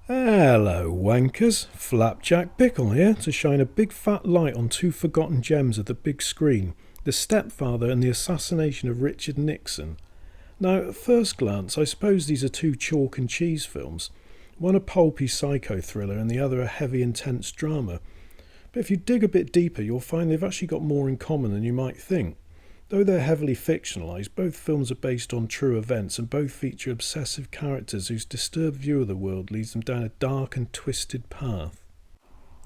Hello, wankers. Flapjack Pickle here to shine a big fat light on two forgotten gems of the big screen, The Stepfather and the Assassination of Richard Nixon. Now, at first glance, I suppose these are two chalk and cheese films, one a pulpy psycho thriller and the other a heavy, intense drama. But if you dig a bit deeper, you'll find they've actually got more in common than you might think. Though they're heavily fictionalised, both films are based on true events and both feature obsessive characters whose disturbed view of the world leads them down a dark and twisted path.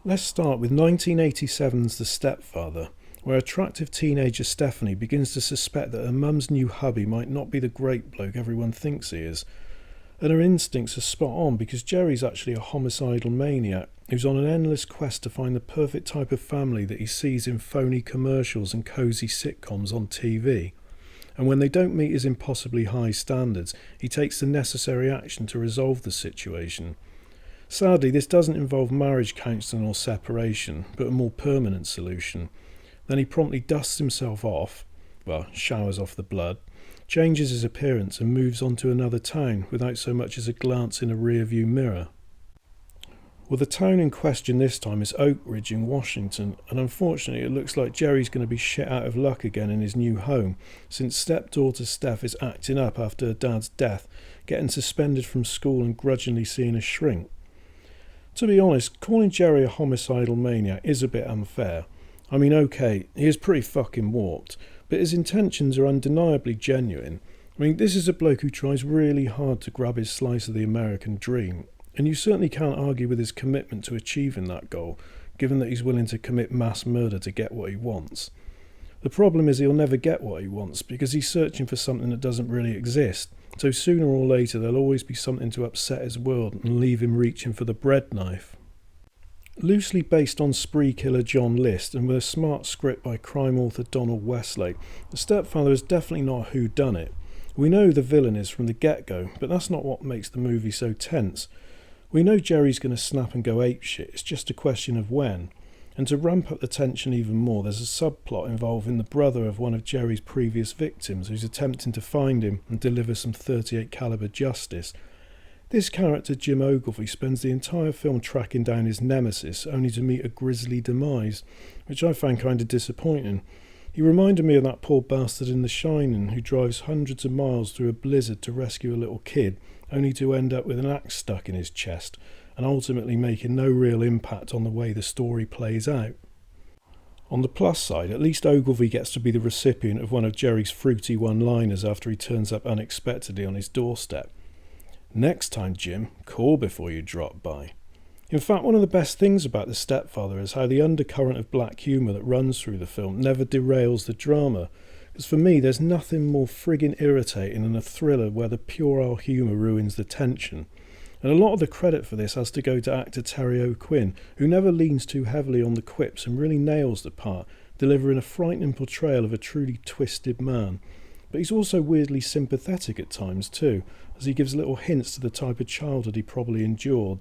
Let's start with 1987's The Stepfather, where attractive teenager Stephanie begins to suspect that her mum's new hubby might not be the great bloke everyone thinks he is. And her instincts are spot on because Jerry's actually a homicidal maniac who's on an endless quest to find the perfect type of family that he sees in phony commercials and cosy sitcoms on TV. And when they don't meet his impossibly high standards, he takes the necessary action to resolve the situation. Sadly, this doesn't involve marriage counselling or separation, but a more permanent solution. Then he promptly dusts himself off, showers off the blood, changes his appearance and moves on to another town without so much as a glance in a rear-view mirror. Well, the town in question this time is Oak Ridge in Washington, and unfortunately it looks like Jerry's going to be shit out of luck again in his new home, since stepdaughter Steph is acting up after her dad's death, getting suspended from school and grudgingly seeing a shrink. To be honest, calling Jerry a homicidal maniac is a bit unfair. I mean, okay, he is pretty fucking warped, but his intentions are undeniably genuine. I mean, this is a bloke who tries really hard to grab his slice of the American dream, and you certainly can't argue with his commitment to achieving that goal, given that he's willing to commit mass murder to get what he wants. The problem is he'll never get what he wants, because he's searching for something that doesn't really exist, so sooner or later there'll always be something to upset his world and leave him reaching for the bread knife. Loosely based on spree killer John List and with a smart script by crime author Donald Westlake, The Stepfather is definitely not a whodunit. We know the villain is from the get-go, but that's not what makes the movie so tense. We know Jerry's going to snap and go apeshit, it's just a question of when. And to ramp up the tension even more, there's a subplot involving the brother of one of Jerry's previous victims who's attempting to find him and deliver some .38 caliber justice. This character, Jim Ogilvy, spends the entire film tracking down his nemesis, only to meet a grisly demise, which I found kind of disappointing. He reminded me of that poor bastard in The Shining who drives hundreds of miles through a blizzard to rescue a little kid, only to end up with an axe stuck in his chest, and ultimately making no real impact on the way the story plays out. On the plus side, at least Ogilvy gets to be the recipient of one of Jerry's fruity one-liners after he turns up unexpectedly on his doorstep. Next time, Jim, call before you drop by. In fact, one of the best things about The Stepfather is how the undercurrent of black humour that runs through the film never derails the drama. Because for me, there's nothing more friggin' irritating than a thriller where the puerile humour ruins the tension. And a lot of the credit for this has to go to actor Terry O'Quinn, who never leans too heavily on the quips and really nails the part, delivering a frightening portrayal of a truly twisted man. But he's also weirdly sympathetic at times too, as he gives little hints to the type of childhood he probably endured.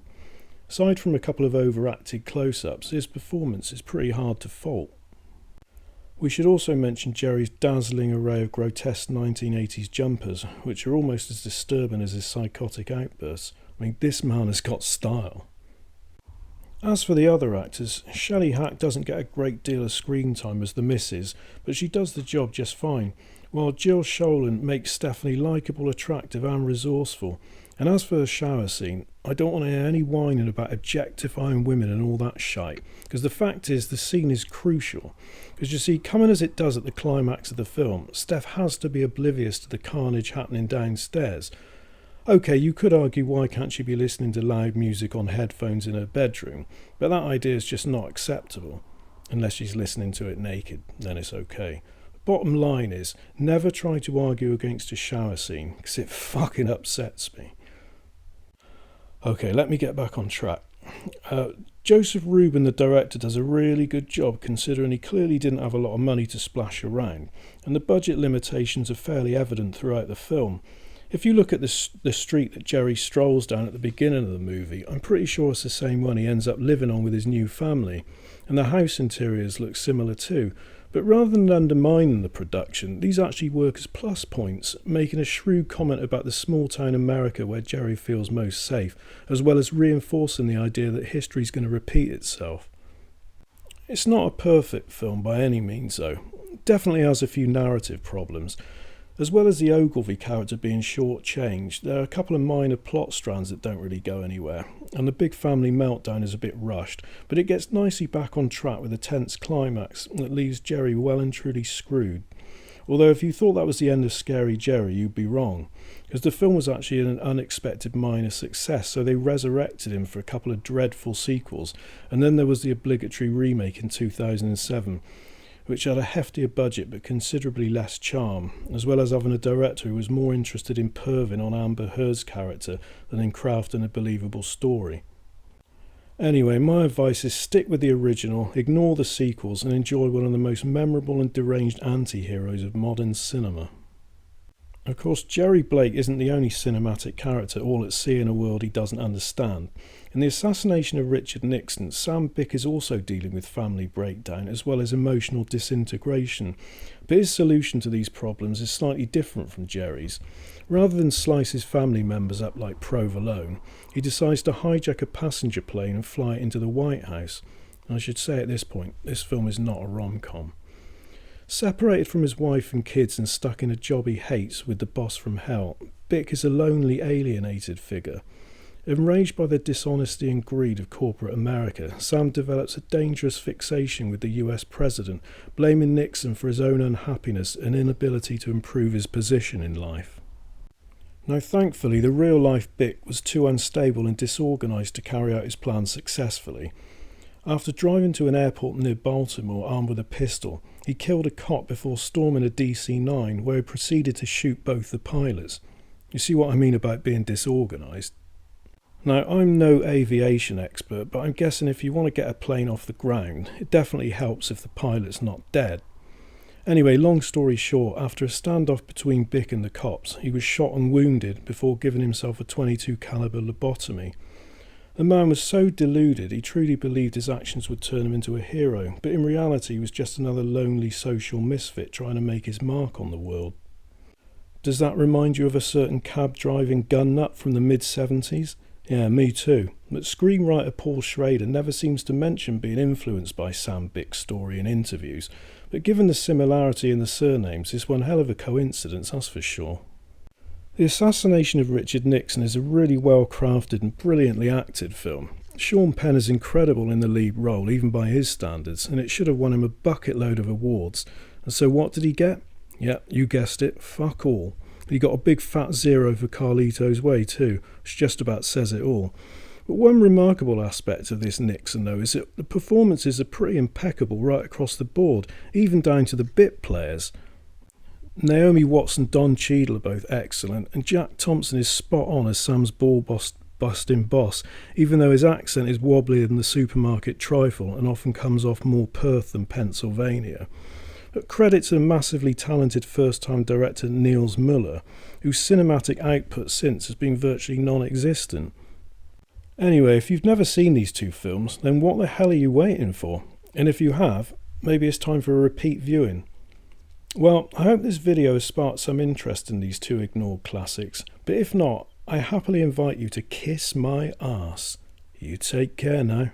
Aside from a couple of overacted close-ups, his performance is pretty hard to fault. We should also mention Jerry's dazzling array of grotesque 1980s jumpers, which are almost as disturbing as his psychotic outbursts. I mean, this man has got style. As for the other actors, Shelley Hack doesn't get a great deal of screen time as the missus, but she does the job just fine, while Jill Schoelen makes Stephanie likeable, attractive and resourceful. And as for the shower scene, I don't want to hear any whining about objectifying women and all that shite, because the fact is the scene is crucial. Because you see, coming as it does at the climax of the film, Steph has to be oblivious to the carnage happening downstairs. Okay, you could argue why can't she be listening to loud music on headphones in her bedroom, but that idea is just not acceptable. Unless she's listening to it naked, then it's okay. Bottom line is, never try to argue against a shower scene, because it fucking upsets me. Okay, let me get back on track. Joseph Rubin, the director, does a really good job considering he clearly didn't have a lot of money to splash around, and the budget limitations are fairly evident throughout the film. If you look at the street that Jerry strolls down at the beginning of the movie, I'm pretty sure it's the same one he ends up living on with his new family, and the house interiors look similar too, But rather than undermining the production, these actually work as plus points, making a shrewd comment about the small town America where Jerry feels most safe, as well as reinforcing the idea that history is going to repeat itself. It's not a perfect film by any means though. It definitely has a few narrative problems. As well as the Ogilvy character being short-changed, there are a couple of minor plot strands that don't really go anywhere, and the big family meltdown is a bit rushed, but it gets nicely back on track with a tense climax that leaves Jerry well and truly screwed. Although if you thought that was the end of Scary Jerry, you'd be wrong, because the film was actually an unexpected minor success, so they resurrected him for a couple of dreadful sequels, and then there was the obligatory remake in 2007, which had a heftier budget but considerably less charm, as well as having a director who was more interested in perving on Amber Heard's character than in crafting a believable story. Anyway, my advice is stick with the original, ignore the sequels, and enjoy one of the most memorable and deranged anti-heroes of modern cinema. Of course, Jerry Blake isn't the only cinematic character all at sea in a world he doesn't understand. In the assassination of Richard Nixon, Sam Bick is also dealing with family breakdown as well as emotional disintegration, but his solution to these problems is slightly different from Jerry's. Rather than slice his family members up like Provolone, he decides to hijack a passenger plane and fly it into the White House. I should say at this point, this film is not a rom-com. Separated from his wife and kids and stuck in a job he hates with the boss from hell, Bick is a lonely, alienated figure. Enraged by the dishonesty and greed of corporate America, Sam develops a dangerous fixation with the US president, blaming Nixon for his own unhappiness and inability to improve his position in life. Now thankfully, the real-life Bick was too unstable and disorganised to carry out his plan successfully. After driving to an airport near Baltimore armed with a pistol, he killed a cop before storming a DC-9 where he proceeded to shoot both the pilots. You see what I mean about being disorganised? Now, I'm no aviation expert, but I'm guessing if you want to get a plane off the ground, it definitely helps if the pilot's not dead. Anyway, long story short, after a standoff between Bick and the cops, he was shot and wounded before giving himself a .22 caliber lobotomy. The man was so deluded he truly believed his actions would turn him into a hero, but in reality he was just another lonely social misfit trying to make his mark on the world. Does that remind you of a certain cab-driving gun nut from the mid-70s? Yeah, me too. But screenwriter Paul Schrader never seems to mention being influenced by Sam Bick's story in interviews, but given the similarity in the surnames, it's one hell of a coincidence, that's for sure. The Assassination of Richard Nixon is a really well-crafted and brilliantly acted film. Sean Penn is incredible in the lead role, even by his standards, and it should have won him a bucket load of awards. And so what did he get? Yeah, you guessed it, fuck all. He got a big fat 0 for Carlito's Way too, which just about says it all. But one remarkable aspect of this Nixon though is that the performances are pretty impeccable right across the board, even down to the bit players. Naomi Watts and Don Cheadle are both excellent, and Jack Thompson is spot on as Sam's ball-busting boss, even though his accent is wobblier than the supermarket trifle and often comes off more Perth than Pennsylvania. But credit to the massively talented first-time director Niels Muller, whose cinematic output since has been virtually non-existent. Anyway, if you've never seen these two films, then what the hell are you waiting for? And if you have, maybe it's time for a repeat viewing. Well, I hope this video has sparked some interest in these two ignored classics, but if not, I happily invite you to kiss my arse. You take care now.